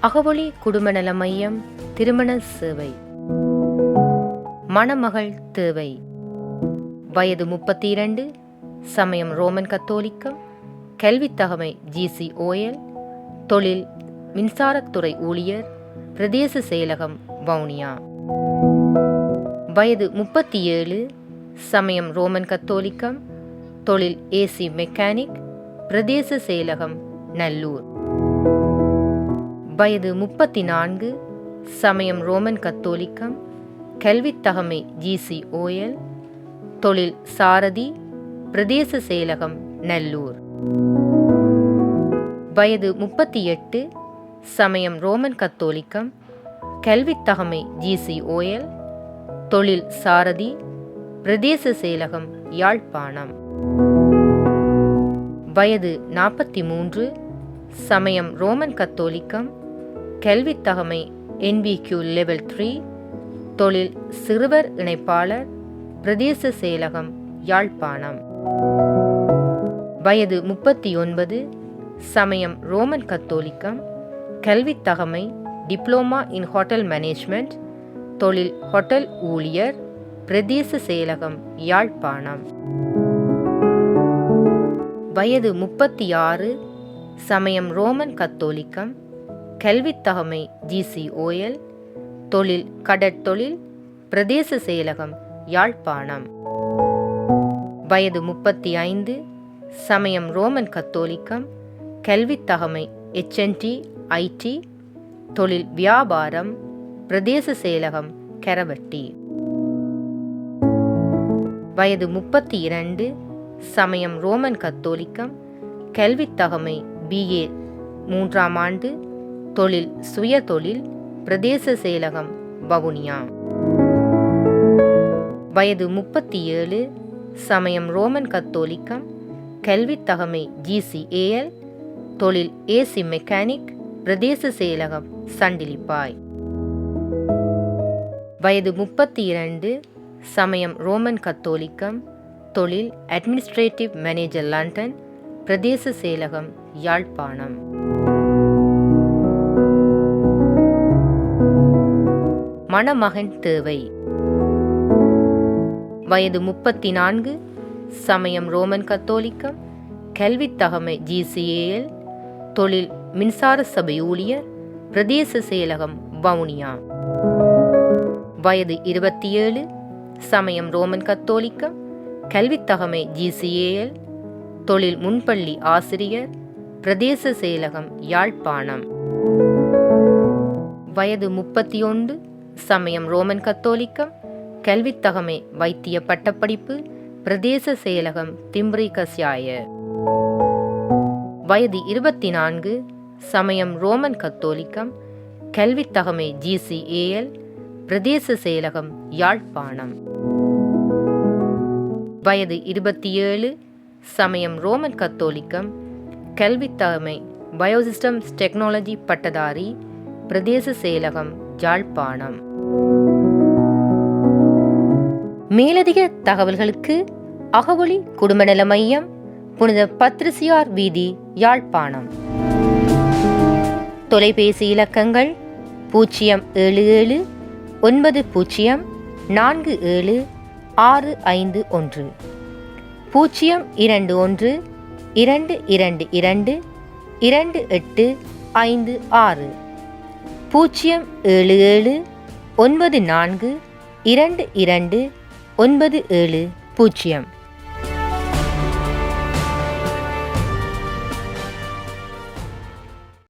அகவொளி குடும்ப நல மையம் திருமண சேவை. மணமகள் தேவை. வயது 32, சமயம் ரோமன் கத்தோலிக்கம், கல்வித்தகமை GCOL, தொழில் மின்சாரத்துறை ஊழியர், பிரதேச செயலகம் வவுனியா. வயது 37, சமயம் ரோமன் கத்தோலிக்கம், தொழில் AC மெக்கானிக், பிரதேச செயலகம் நல்லூர். வயது 34, சமயம் ரோமன் கத்தோலிக்கம், கல்வித்தகமை GCOL, தொழில் சாரதி, பிரதேச செயலகம் நல்லூர். வயது 38, சமயம் ரோமன் கத்தோலிக்கம், கல்வித்தகமை GCOL, தொழில் சாரதி, பிரதேச செயலகம் யாழ்ப்பாணம். வயது 43, சமயம் ரோமன் கத்தோலிக்கம், கல்வித்தகமை NVQ லெவல் 3, தொழில் சிறுவர் இணைப்பாளர், பிரதேச செயலகம் யாழ்ப்பாணம். வயது 39, சமயம் ரோமன் கத்தோலிக்கம், கல்வித்தகமை டிப்ளோமா இன் ஹோட்டல் மேனேஜ்மெண்ட், தொழில் ஹோட்டல் ஊழியர், பிரதேச செயலகம் யாழ்ப்பாணம். வயது 36, சமயம் ரோமன் கத்தோலிக்கம், கல்வித்தகமை GCOL, தொழில் கடற்தொழில், பிரதேச செயலகம் யாழ்ப்பாணம். வயது 35, சமயம் ரோமன் கத்தோலிக்கம், கல்வித்தகமை HNT IT, தொழில் வியாபாரம், பிரதேச செயலகம் கரவட்டி. வயது 32, சமயம் ரோமன் கத்தோலிக்கம், கல்வித்தகமை BA 3ஆம் ஆண்டு, தொழில் சுயதொழில், பிரதேச செயலகம் வவுனியா. வயது 37, சமயம் ரோமன் கத்தோலிக்கம், கல்வித்தகமை GCAL, தொழில் AC மெக்கானிக், பிரதேச செயலகம் சண்டிலிப்பாய். வயது 32, சமயம் ரோமன் கத்தோலிக்கம், தொழில் அட்மினிஸ்ட்ரேட்டிவ் மேனேஜர் லண்டன், பிரதேச செயலகம் யாழ்ப்பாணம். மணமகன் தேவை. வயது 34, சமயம் ரோமன் கத்தோலிக்கம், கல்வித்தகமை GCAL, தொழில் மின்சார சபை ஊழியர், பிரதேச செயலகம் வவுனியா. வயது 27, சமயம் ரோமன் கத்தோலிக்கம், கல்வித்தகமை GCAL, தொழில் முன்பள்ளி ஆசிரியர், பிரதேச செயலகம் யாழ்ப்பாணம். வயது 31, சமயம் ரோமன் கத்தோலிக்கம், கல்வித்தகமை வைத்திய பட்டப்படிப்பு, பிரதேச செயலகம் திம்ரி கஸ்யாய. வயது 24, சமயம் ரோமன் கத்தோலிக்கம், கல்வித்தகமை GCAL, பிரதேச செயலகம் யாழ்ப்பாணம். வயது 27, சமயம் ரோமன் கத்தோலிக்கம், கல்வித்தகமை பயோசிஸ்டம்ஸ் டெக்னாலஜி பட்டதாரி, பிரதேச செயலகம் யாழ்ப்பாணம். மேலதிக தகவல்களுக்கு அகவொளி குடும்ப நல மையம், புனித பத்ரிசியார் வீதி, யாழ்ப்பாணம். தொலைபேசி இலக்கங்கள் 077 900 47 651, 021 222 2856, 077 94 22 97 0.